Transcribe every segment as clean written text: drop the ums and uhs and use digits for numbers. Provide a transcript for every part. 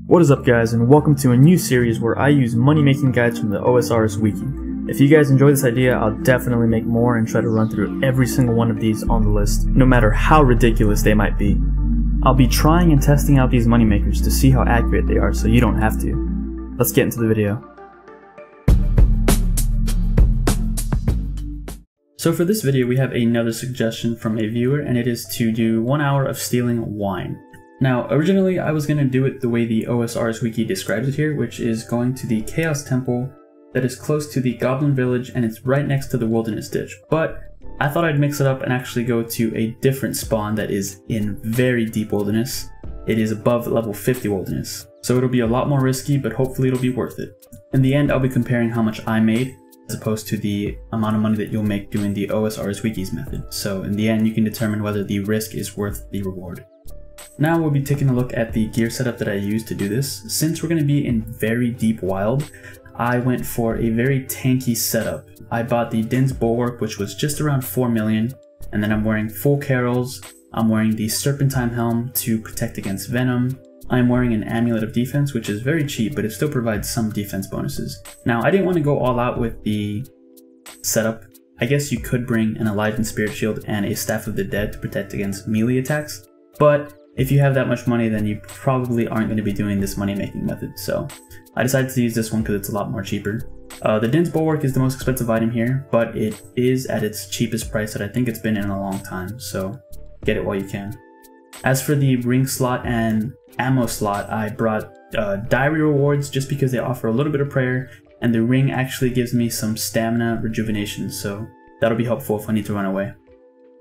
What is up guys, and welcome to a new series where I use money making guides from the OSRS Wiki. If you guys enjoy this idea, I'll definitely make more and try to run through every single one of these on the list, no matter how ridiculous they might be. I'll be trying and testing out these money makers to see how accurate they are so you don't have to. Let's get into the video. So for this video we have another suggestion from a viewer, and it is to do 1 hour of stealing wine. Now, originally I was going to do it the way the OSRS Wiki describes it here, which is going to the Chaos Temple that is close to the Goblin Village and it's right next to the Wilderness Ditch. But I thought I'd mix it up and actually go to a different spawn that is in very deep wilderness. It is above level 50 wilderness. So it'll be a lot more risky, but hopefully it'll be worth it. In the end, I'll be comparing how much I made as opposed to the amount of money that you'll make doing the OSRS Wiki's method. So in the end, you can determine whether the risk is worth the reward. Now we'll be taking a look at the gear setup that I used to do this. Since we're going to be in very deep wild, I went for a very tanky setup. I bought the Din's Bulwark, which was just around 4 million, and then I'm wearing full carols. I'm wearing the Serpentine Helm to protect against Venom. I'm wearing an Amulet of Defense, which is very cheap, but it still provides some defense bonuses. Now, I didn't want to go all out with the setup. I guess you could bring an Alive and Spirit Shield and a Staff of the Dead to protect against melee attacks, but if you have that much money, then you probably aren't going to be doing this money making method, so I decided to use this one because it's a lot more cheaper. The Din's Bulwark is the most expensive item here, but it is at its cheapest price that I think it's been in a long time, so get it while you can. As for the ring slot and ammo slot, I brought diary rewards just because they offer a little bit of prayer, and the ring actually gives me some stamina rejuvenation, so that'll be helpful if I need to run away.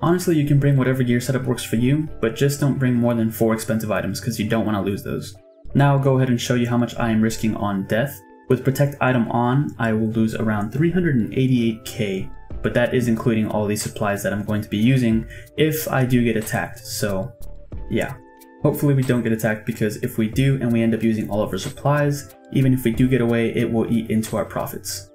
Honestly, you can bring whatever gear setup works for you, but just don't bring more than 4 expensive items because you don't want to lose those. Now I'll go ahead and show you how much I am risking on death. With Protect item on, I will lose around 388k, but that is including all these supplies that I'm going to be using if I do get attacked, so yeah. Hopefully we don't get attacked, because if we do and we end up using all of our supplies, even if we do get away, it will eat into our profits.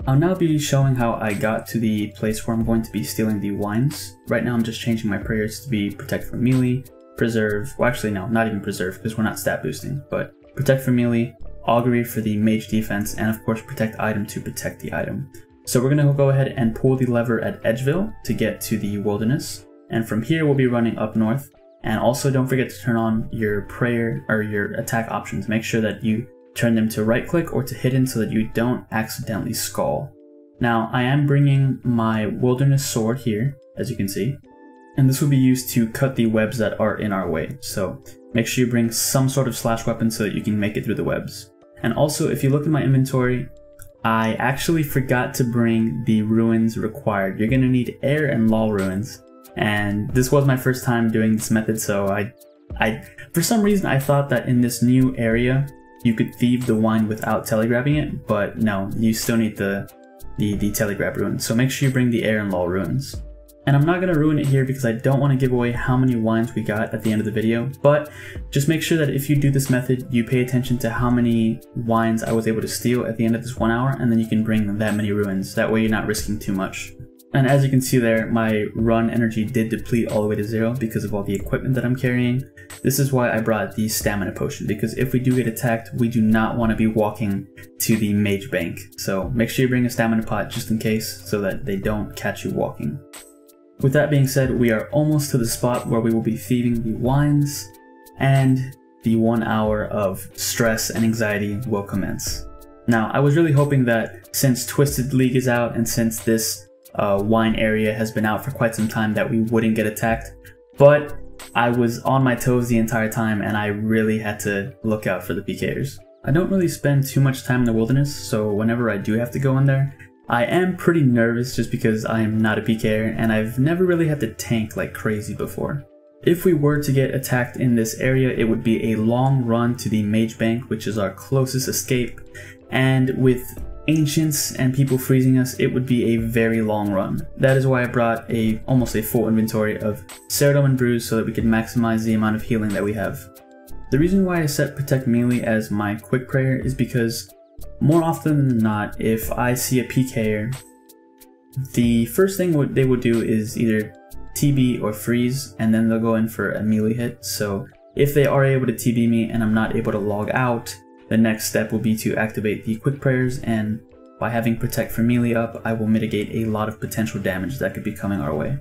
I'll now be showing how I got to the place where I'm going to be stealing the wines. Right now I'm just changing my prayers to be Protect from Melee, Preserve, well actually no, not even Preserve because we're not stat boosting, but Protect from Melee, Augury for the Mage defense, and of course Protect item to protect the item. So we're going to go ahead and pull the lever at Edgeville to get to the wilderness, and from here we'll be running up north. And also don't forget to turn on your prayer or your attack options. Make sure that you turn them to right click or to hidden so that you don't accidentally skull. Now I am bringing my wilderness sword here, as you can see, and this will be used to cut the webs that are in our way. So make sure you bring some sort of slash weapon so that you can make it through the webs. And also, if you look in my inventory, I actually forgot to bring the ruins required. You're going to need air and law ruins, and this was my first time doing this method, so I for some reason I thought that in this new area you could thieve the wine without telegrabbing it, but no, you still need the telegrab ruins. So make sure you bring the air and law ruins. And I'm not going to ruin it here because I don't want to give away how many wines we got at the end of the video, but just make sure that if you do this method, you pay attention to how many wines I was able to steal at the end of this 1 hour, and then you can bring that many ruins. That way you're not risking too much. And as you can see there, my run energy did deplete all the way to 0 because of all the equipment that I'm carrying. This is why I brought the stamina potion, because if we do get attacked, we do not want to be walking to the mage bank. So make sure you bring a stamina pot just in case so that they don't catch you walking. With that being said, we are almost to the spot where we will be thieving the wines, and the 1 hour of stress and anxiety will commence. Now, I was really hoping that since Twisted League is out and since this wine area has been out for quite some time that we wouldn't get attacked, but I was on my toes the entire time and I really had to look out for the PKers. I don't really spend too much time in the wilderness, so whenever I do have to go in there, I am pretty nervous just because I am not a PKer and I've never really had to tank like crazy before. If we were to get attacked in this area, it would be a long run to the mage bank, which is our closest escape, and with ancients and people freezing us, it would be a very long run. That is why I brought almost a full inventory of Ceratom and Brews so that we could maximize the amount of healing that we have. The reason why I set Protect Melee as my quick prayer is because more often than not, if I see a PKer, the first thing they will do is either TB or freeze, and then they'll go in for a melee hit. So if they are able to TB me and I'm not able to log out, the next step will be to activate the quick prayers, and by having Protect from Melee up, I will mitigate a lot of potential damage that could be coming our way.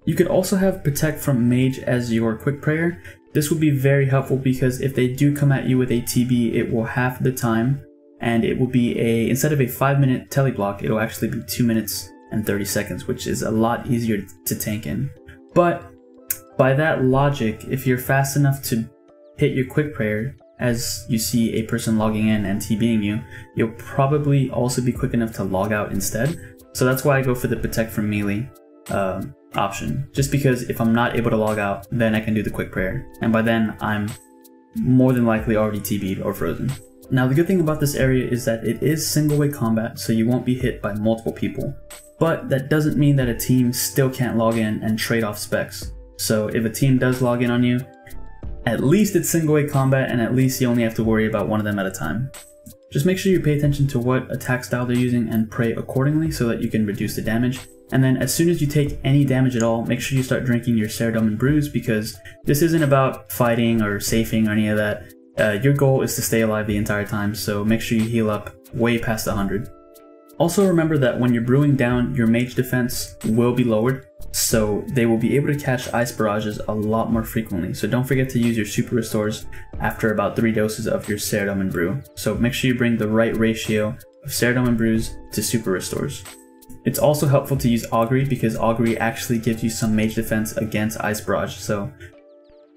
You could also have Protect from Mage as your quick prayer. This will be very helpful because if they do come at you with a TB, it will half the time, and it will be instead of a 5-minute teleblock, it'll actually be 2 minutes and 30 seconds, which is a lot easier to tank in. But by that logic, if you're fast enough to hit your quick prayer as you see a person logging in and TBing you, you'll probably also be quick enough to log out instead. So that's why I go for the Protect from Melee option, just because if I'm not able to log out, then I can do the quick prayer, and by then I'm more than likely already TB'd or frozen. Now the good thing about this area is that it is single way combat, so you won't be hit by multiple people, but that doesn't mean that a team still can't log in and trade off specs. So if a team does log in on you, at least it's single way combat, and at least you only have to worry about one of them at a time. Just make sure you pay attention to what attack style they're using and pray accordingly so that you can reduce the damage. And then as soon as you take any damage at all, make sure you start drinking your Ceridom and Brews, because this isn't about fighting or safing or any of that. Your goal is to stay alive the entire time, so make sure you heal up way past 100. Also remember that when you're brewing down, your mage defense will be lowered, so they will be able to catch ice barrages a lot more frequently. So don't forget to use your super restores after about 3 doses of your Ceridom and Brew. So make sure you bring the right ratio of Ceridom and Brews to super restores. It's also helpful to use Augury, because Augury actually gives you some mage defense against ice barrage, so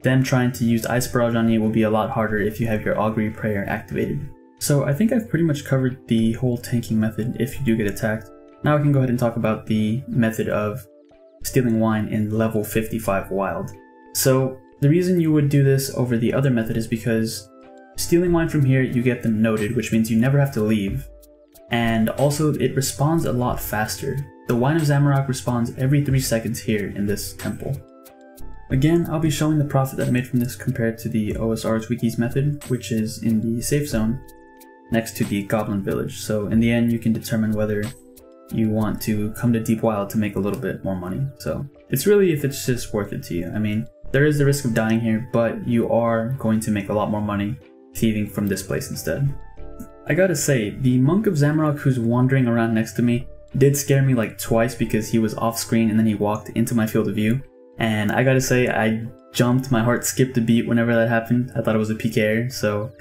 them trying to use ice barrage on you will be a lot harder if you have your Augury prayer activated. So I think I've pretty much covered the whole tanking method if you do get attacked. Now I can go ahead and talk about the method of stealing wine in level 55 wild. So the reason you would do this over the other method is because stealing wine from here, you get them noted, which means you never have to leave. And also it respawns a lot faster. The Wine of Zamorak respawns every 3 seconds here in this temple. Again, I'll be showing the profit that I made from this compared to the OSRS Wiki's method, which is in the safe zone next to the Goblin Village. So in the end, you can determine whether you want to come to Deep Wild to make a little bit more money. So it's really if it's just worth it to you. I mean, there is the risk of dying here, but you are going to make a lot more money thieving from this place instead. I gotta say, the Monk of Zamorak who's wandering around next to me did scare me like twice, because he was off screen and then he walked into my field of view. And I gotta say, I jumped, my heart skipped a beat whenever that happened. I thought it was a PKer, so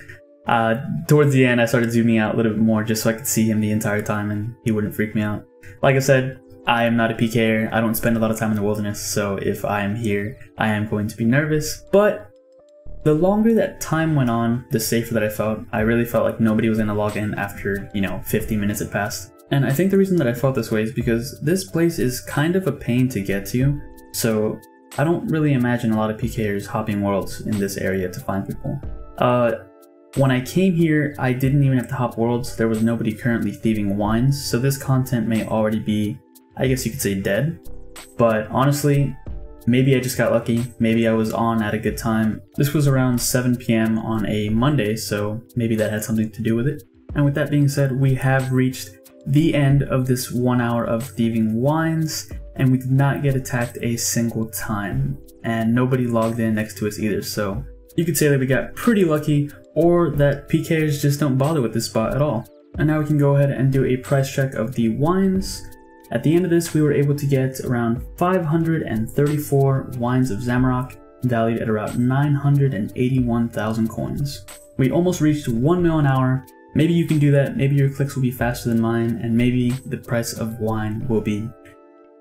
towards the end I started zooming out a little bit more just so I could see him the entire time and he wouldn't freak me out. Like I said, I am not a PKer, I don't spend a lot of time in the wilderness, so if I am here, I am going to be nervous. But the longer that time went on, the safer that I felt. I really felt like nobody was gonna log in after, 50 minutes had passed. And I think the reason that I felt this way is because this place is kind of a pain to get to. So I don't really imagine a lot of PKers hopping worlds in this area to find people. When I came here, I didn't even have to hop worlds. There was nobody currently thieving wines, so this content may already be, I guess you could say, dead. But honestly, maybe I just got lucky. Maybe I was on at a good time. This was around 7 PM on a Monday, so maybe that had something to do with it. And with that being said, we have reached the end of this 1 hour of thieving wines, and we did not get attacked a single time, and nobody logged in next to us either, so you could say that we got pretty lucky, or that PKers just don't bother with this spot at all. And now we can go ahead and do a price check of the wines. At the end of this, we were able to get around 534 wines of Zamorak, valued at around 981,000 coins. We almost reached 1 mil an hour. Maybe you can do that, maybe your clicks will be faster than mine, and maybe the price of wine will be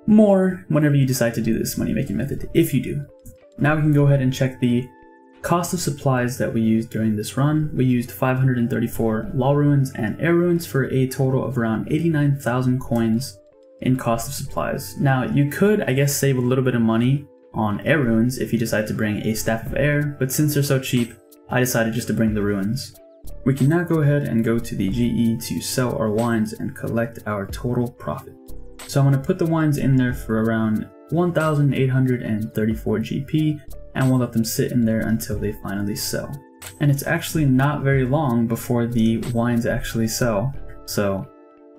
more whenever you decide to do this money making method, if you do. Now we can go ahead and check the cost of supplies that we used during this run. We used 534 Law Ruins and Air Ruins for a total of around 89,000 coins in cost of supplies. Now you could, I guess, save a little bit of money on Air Ruins if you decide to bring a Staff of Air, but since they're so cheap, I decided just to bring the Ruins. We can now go ahead and go to the GE to sell our wines and collect our total profit. So I'm going to put the wines in there for around 1,834 GP, and we'll let them sit in there until they finally sell. And it's actually not very long before the wines actually sell, so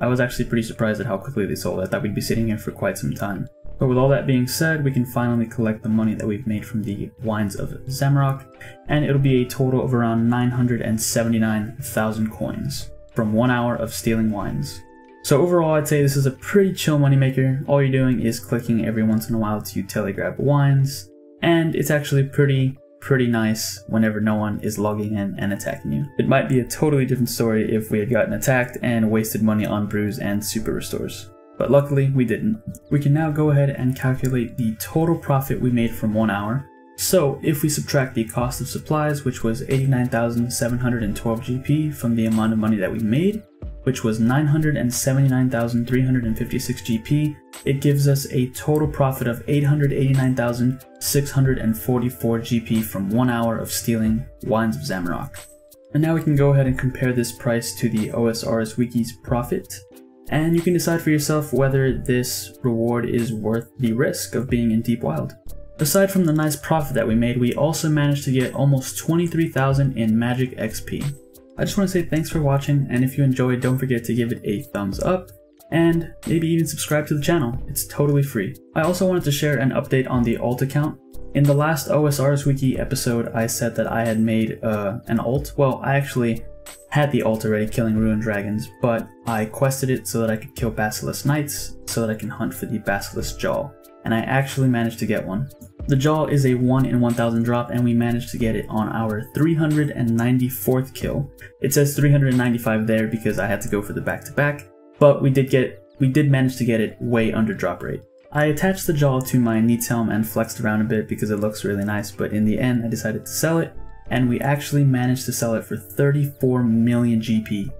I was actually pretty surprised at how quickly they sold. I thought we'd be sitting here for quite some time. But with all that being said, we can finally collect the money that we've made from the wines of Zamorak, and it'll be a total of around 979,000 coins from 1 hour of stealing wines. So overall, I'd say this is a pretty chill moneymaker. All you're doing is clicking every once in a while to telegrab wines, and it's actually pretty nice whenever no one is logging in and attacking you. It might be a totally different story if we had gotten attacked and wasted money on brews and super restores. But luckily we didn't. We can now go ahead and calculate the total profit we made from 1 hour. So if we subtract the cost of supplies, which was 89,712 GP, from the amount of money that we made, which was 979,356 GP, it gives us a total profit of 889,644 GP from 1 hour of stealing wines of Zamorak. And now we can go ahead and compare this price to the OSRS Wiki's profit, and you can decide for yourself whether this reward is worth the risk of being in Deep Wild. Aside from the nice profit that we made, we also managed to get almost 23,000 in magic XP. I just want to say thanks for watching, and if you enjoyed, don't forget to give it a thumbs up, and maybe even subscribe to the channel. It's totally free. I also wanted to share an update on the alt account. In the last OSRS Wiki episode, I said that I had made an alt. Well, I actually had the alt already, killing ruined dragons, but I quested it so that I could kill basilisk knights, so that I can hunt for the basilisk jaw, and I actually managed to get one. The jaw is a 1 in 1000 drop, and we managed to get it on our 394th kill. It says 395 there because I had to go for the back-to-back, but we did manage to get it way under drop rate. I attached the jaw to my Neats helm and flexed around a bit because it looks really nice, but in the end I decided to sell it, and we actually managed to sell it for 34 million GP.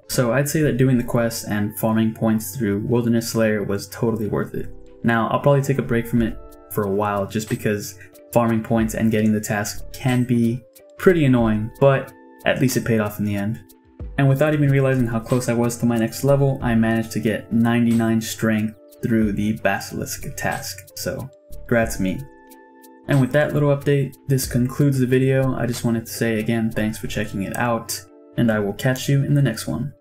So I'd say that doing the quest and farming points through Wilderness Slayer was totally worth it. Now, I'll probably take a break from it for a while just because farming points and getting the task can be pretty annoying, but at least it paid off in the end. And without even realizing how close I was to my next level, I managed to get 99 strength through the basilisk task, so congrats me. And with that little update, this concludes the video. I just wanted to say again, thanks for checking it out, and I will catch you in the next one.